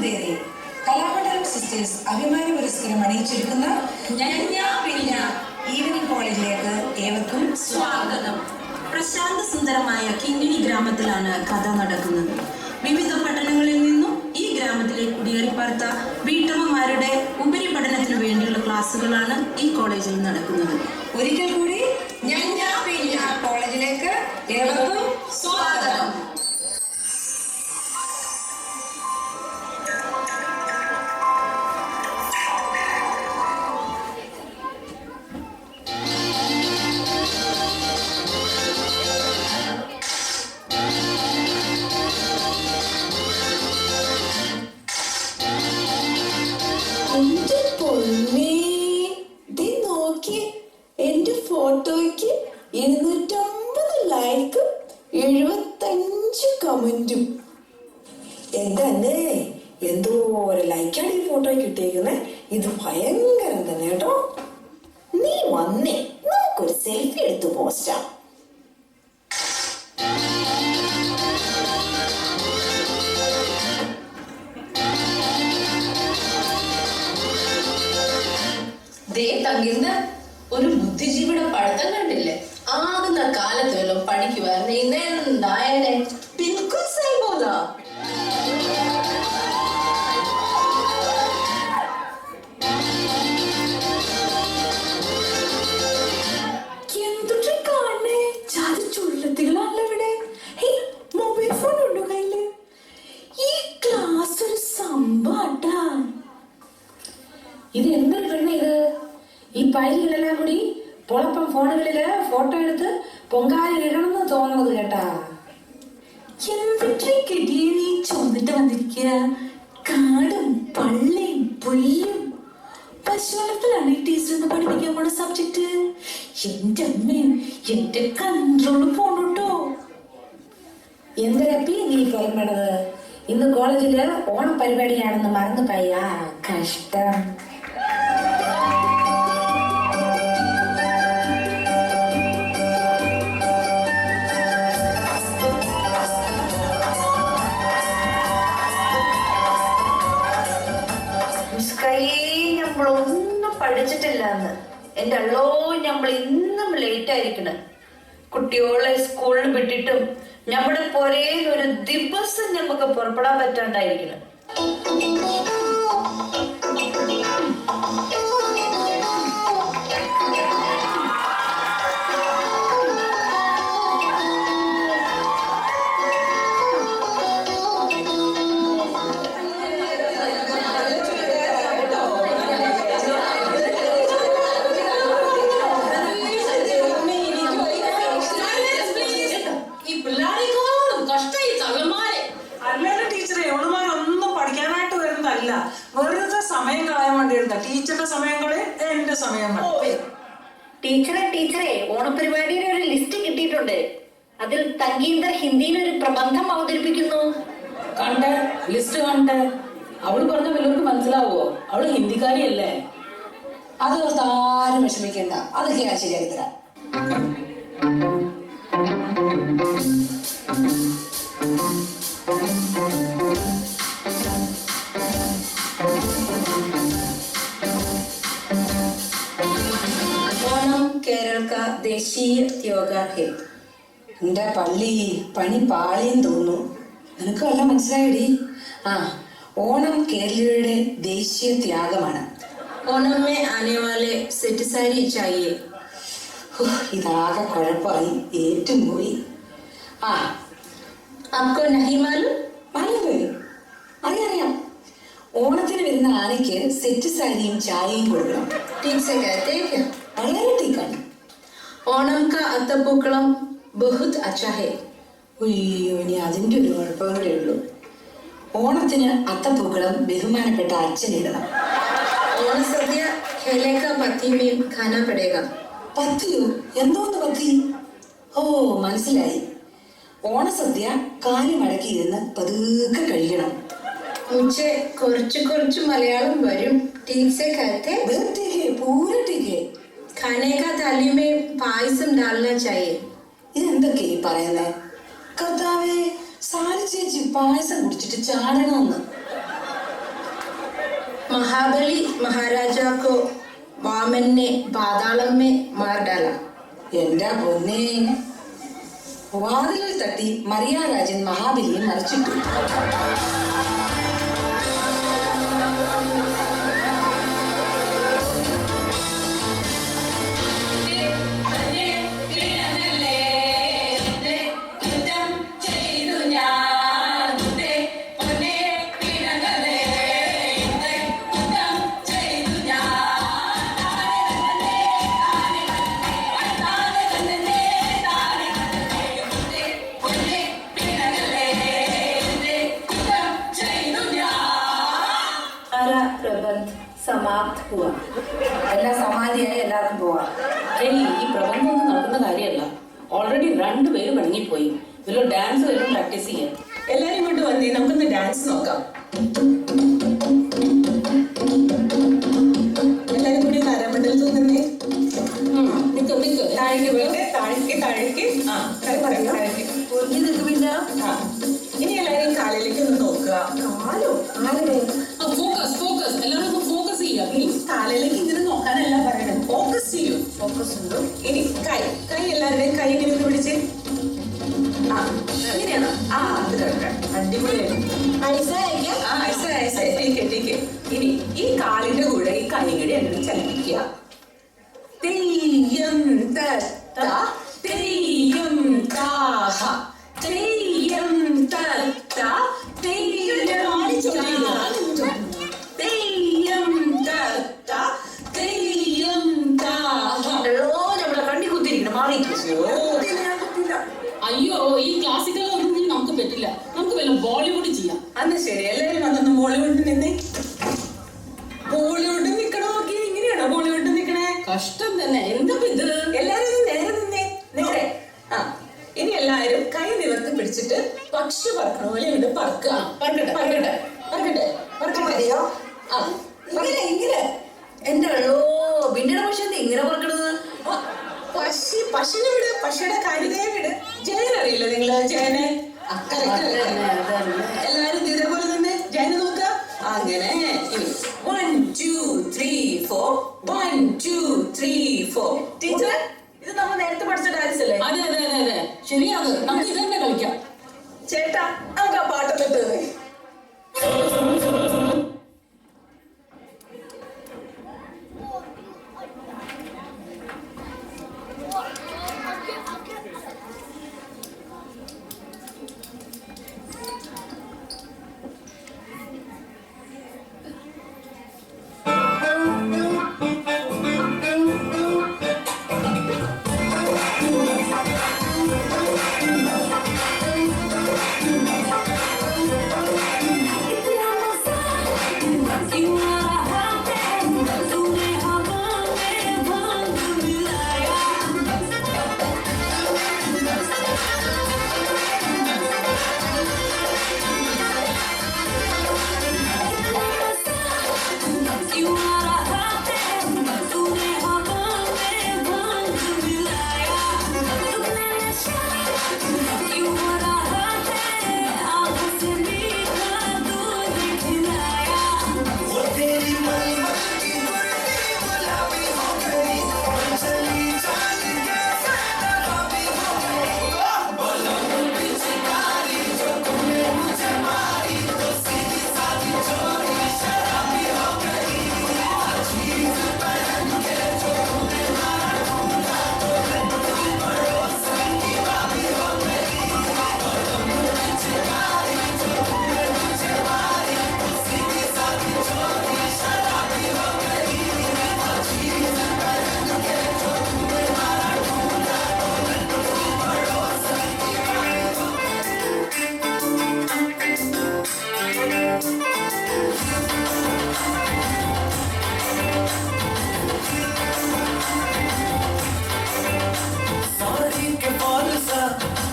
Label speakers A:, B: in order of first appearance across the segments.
A: കൂട്ടുകാരെ, കലാമണ്ഡലം സിസ്റ്റേഴ്സ് അഭിമാന പുരസ്കാരം അണിയിച്ചെടുക്കുന്ന ഈവനിംഗ് കോളേജിലേക്ക് ഏവർക്കും
B: സ്വാഗതം. പ്രശാന്ത സുന്ദരമായ കിങ്ങിണി ഗ്രാമത്തിലാണ് കഥ നടക്കുന്നത്. വിവിധ പട്ടണങ്ങളിൽ നിന്നും ഈ ഗ്രാമത്തിലെ കുടിയേറിപ്പാർത്ത വീട്ടമ്മമാരുടെ ഉപരിപഠനത്തിനു വേണ്ടിയുള്ള ക്ലാസ്സുകളാണ് ഈ കോളേജിൽ നടക്കുന്നത്.
A: ഒരിക്കൽ കൂടി കോളേജിലേക്ക് ഏവർക്കും
B: സ്വാഗതം.
C: എന്റെ ഫോട്ടോയ്ക്ക് 250 ലൈക്കും 75 കമന്റും. എന്തന്നെ എന്തോ ഒരു ലൈക്കാണ് ഈ ഫോട്ടോയ്ക്ക് കിട്ടിയേക്കുന്നെ. ഇത് ഭയങ്കരം തന്നെ കേട്ടോ. നീ വന്നേ, നമുക്കൊരു സെൽഫി എടുത്ത് പോസ്റ്റാ.
D: ഒരു ബുദ്ധിജീവിയുടെ പഠിത്തം കണ്ടില്ലേ? ആകുന്ന കാലത്തുവല്ലോ പഠിക്കുവായിരുന്നു. ഇന്നെന്തായനെ ബിൽക്കുൽ സൈബോദാ.
C: എന്തൊക്കെ കാണേ, ചുള്ളത്തികളാണല്ലോ ഇവിടെ. മൊബൈൽ ഫോൺ ഉണ്ടോ കയ്യില്? ഈ ക്ലാസ് ഒരു സംഭവട്ടാ.
E: ഇത് എന്തൊരു പെണ്ണ ഇത്? ഈ പൈലുകളെല്ലാം കൂടി പൊളപ്പം ഫോണുകളില് ഫോട്ടോ എടുത്ത് പൊങ്കാലി ഇടണമെന്ന് തോന്നുന്നത് കേട്ടാ.
C: എന്തൊക്കെ കെട്ടിയെ നീ ചുമന്നിട്ട് വന്നിരിക്കുക? കാടും പള്ളിയും പുല്ലും പശുവളത്തിലാണ് ഈ ടീച്ചർ പഠിപ്പിക്കാൻ പോണ സബ്ജക്ട്. എന്റെ അമ്മയും എന്റെ കൺട്രോള് പോണോട്ടോ.
E: എന്തൊരപ്പി നീ പറയുന്നത്? ഇന്ന് കോളേജില് ഓണപരിപാടിയാണെന്ന് മറന്നു പോയാ? കഷ്ടം.
C: നമ്മളൊന്നും പഠിച്ചിട്ടില്ലെന്ന് എന്റെ അള്ളോ, നമ്മൾ ഇന്നും ലേറ്റ് ആയിരിക്കണ. കുട്ടിയോളെ സ്കൂളിൽ വിട്ടിട്ടും നമ്മുടെ പൊരയിൽ ഒരു ദിവസം നമുക്ക് പുറപ്പെടാൻ പറ്റാണ്ടായിരിക്കണം.
F: വെറുതെ സമയം കളയാൻ വേണ്ടിയിരുന്ന ടീച്ചറുടെ സമയം കളയും, എന്റെ സമയം കളയും.
G: ടീച്ചറെ ഓണപരിപാടിയുടെ ഒരു ലിസ്റ്റ് കിട്ടിയിട്ടുണ്ട്. അതിൽ തങ്കീന്ദർ ഹിന്ദിയിൽ ഒരു പ്രബന്ധം അവതരിപ്പിക്കുന്നു.
D: കണ്ട് ലിസ്റ്റ് കണ്ട് അവള് പറഞ്ഞ വല്ലവർക്ക് മനസ്സിലാവോ? അവള് ഹിന്ദിക്കാരിയല്ലേ?
A: അത് ആരും വിഷമിക്കണ്ട, അതൊക്കെ ഞാൻ ശരിയാക്കി തരാം.
B: ഓണം കേരള ദേശീയ त्योहार है.
A: എന്റെ പള്ളി പണി പാളിയെന്ന് തോന്നുന്നു. നിനക്ക് വല്ലതും മനസ്സിലായടി? ഓണം കേരളീയരുടെ ദേശീയ ത്യാഗമാണ്.
B: ओणम में आने वाले सेट सारी चाहिए.
A: ഇതാകെ കുഴപ്പമായി, ഏറ്റും പോയി.
B: आपको नहीं मालूम?
A: അറിയാം. ഓണത്തിന് വരുന്ന ആനയ്ക്ക് സെറ്റ് സാരിയും ചായയും കൊടുക്കണം.
B: ठीक से कहते हैं क्या?
A: വളരെ ടീക്കാണ്.
B: ओणम का अत्तपूकलम बहुत अच्छा है.
A: അയ്യോ, ഇനി അതിൻ്റെ ഒരു കുഴപ്പം കൂടെ ഉള്ളൂ. ഓണത്തിന് അത്തപ്പൂക്കളം ബഹുമാനപ്പെട്ട അച്ഛനിടണം.
B: ഓണസദ്യ खेले का पत्ती में खाना पड़ेगा.
A: പത്തിയോ? എന്തോന്ന് പത്തി? ഓ, മനസ്സിലായി. ഓണസദ്യ കാലി മടക്കിയിരുന്ന് പതുക്കെ കഴിക്കണം.
B: मुझे കുറച്ച് മലയാളം വരും. ठीक से कहते हैं?
A: पूरा ठीक है.
B: खाने का थाली में पायसम डालना चाहिए.
A: ഇതെന്തൊക്കെ പറയുന്നേ? കർത്താവേ, സാരി ചേച്ചി പായസം കുടിച്ചിട്ട് ചാടണമെന്ന്.
B: महाबली महाराजा को वामन ने पाताളം में मार डाला.
A: എന്റെ പൊന്നേ, വാതിലിൽ തട്ടി മറിയാരാജൻ മഹാബലിയെ മറിച്ചിട്ടു.
G: समाप्त हुआ.
E: എല്ലാം സമാധിയായി എല്ലാവർക്കും പോവാം.
D: ഏയ്, ഈ പ്രബന്ധം ഒന്നും നടക്കുന്ന കാര്യമല്ല. ഓൾറെഡി 2 പേര് മടങ്ങിപ്പോയി. ഇതിലോ ഡാൻസ് വല്ലതും പ്രാക്ടീസ് ചെയ്യാം.
F: എല്ലാരും ഇങ്ങോട്ട് വന്നേ, നമുക്കൊന്ന് ഡാൻസ് നോക്കാം. എല്ലാരും കൂടി താരാമണ്ഡലത്തിൽ നിന്നേ.
D: നിക്ക് നിക്ക്.
F: താഴേക്ക് പോയിട്ട് താഴേക്ക് ആ പറയാം. ഇനി എല്ലാരും കാലിലേക്ക് ഒന്ന് നോക്കുക.
E: കാലോ ആരുടെ?
D: Focus focus. എല്ലാവരും ഫോക്കസ് ചെയ്യാം.
F: കാലിലേക്ക് ഇങ്ങനെ നോക്കാനല്ല പറയണത്, ഫോക്കസ് ചെയ്യൂ. ഫോക്കസ് ഉണ്ടോ? ഇനി കൈ എല്ലാവരുടെയും കൈ ഇങ്ങനെ ഒന്ന് പിടിച്ച്. ആ അങ്ങനെയാണോ? ആ അത് കേൾക്കാം. അടിപൊളിയാണ്. ഇനി ഈ കാലിന്റെ കൂടെ ഈ കൈ കൂടെ അങ്ങനെ ചലിപ്പിക്കുക. തെയ്യം തത്ത തെയ്യം താഹ തെയ്യം തത്ത തെയ്യം തെയ്യം തത്ത തെയ്യം താഹ.
G: നമ്മളെ കണ്ണി കുത്തിരിക്കണം, മാറി.
D: അയ്യോ, ഈ ക്ലാസിക്കൽ ഒന്നും നമുക്ക് പറ്റില്ല. നമുക്ക് വല്ല ബോളിവുഡ് ചെയ്യാം.
F: അന്ന് ശരി, എല്ലാരും വന്നൊന്ന് ബോളിവുഡ് നിന്നേ. ബോളിവുഡ് നിക്കണോ? നോക്കി, ഇങ്ങനെയാണോ ബോളിവുഡ് നിക്കണേ?
D: കഷ്ടം തന്നെ. എന്താ ഇത്?
F: എല്ലാരും ഒന്ന് നേരെ നിന്നേ. നേരെ. ആ ഇനി എല്ലാരും കൈ നിവർത്തി പിടിച്ചിട്ട് പക്ഷി പറക്കണ പോലെ ഇവിടെ പറക്കുക. പറക്കട്ടെ പറക്കട്ടെ പറക്കട്ടെ പറക്കട്ടെ. ആ
G: ഇങ്ങനെ എന്റെ പിന്നീട് പക്ഷെ ഇങ്ങനെ പറക്കണത്.
F: പശുവിനെ വിട്, പശുയുടെ കാര്യതയെ വിട്. ജയൻ അറിയില്ല നിങ്ങള്? ജയനെ എല്ലാരും ഇതേപോലെ തന്നെ ജയനെ നോക്കുക. അങ്ങനെ 1 2 3 4 1 2 3 4. ടീച്ചർ, ഇത് നമ്മൾ നേരത്തെ പഠിച്ച ഡാൻസ് അല്ലേ?
D: അതെ അതെ അതെ അതെ, ശരിയാണ്. നമുക്ക് ഇതന്നെ കളിക്കാം.
F: ചേട്ടാ, നമുക്ക് ആ പാട്ടൊന്നിട്ട്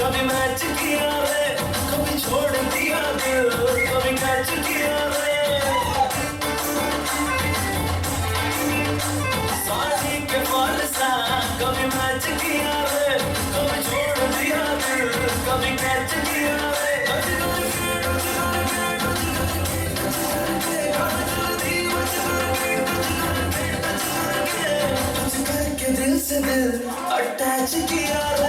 H: कभी मैच किया रे, कभी छोड़ दिया दिल, कभी कैच किया रे। साड़ी के बाल सा कभी मैच किया रे, कभी छोड़ दिया दिल, कभी कैच किया रे। जल्दी अटैच किया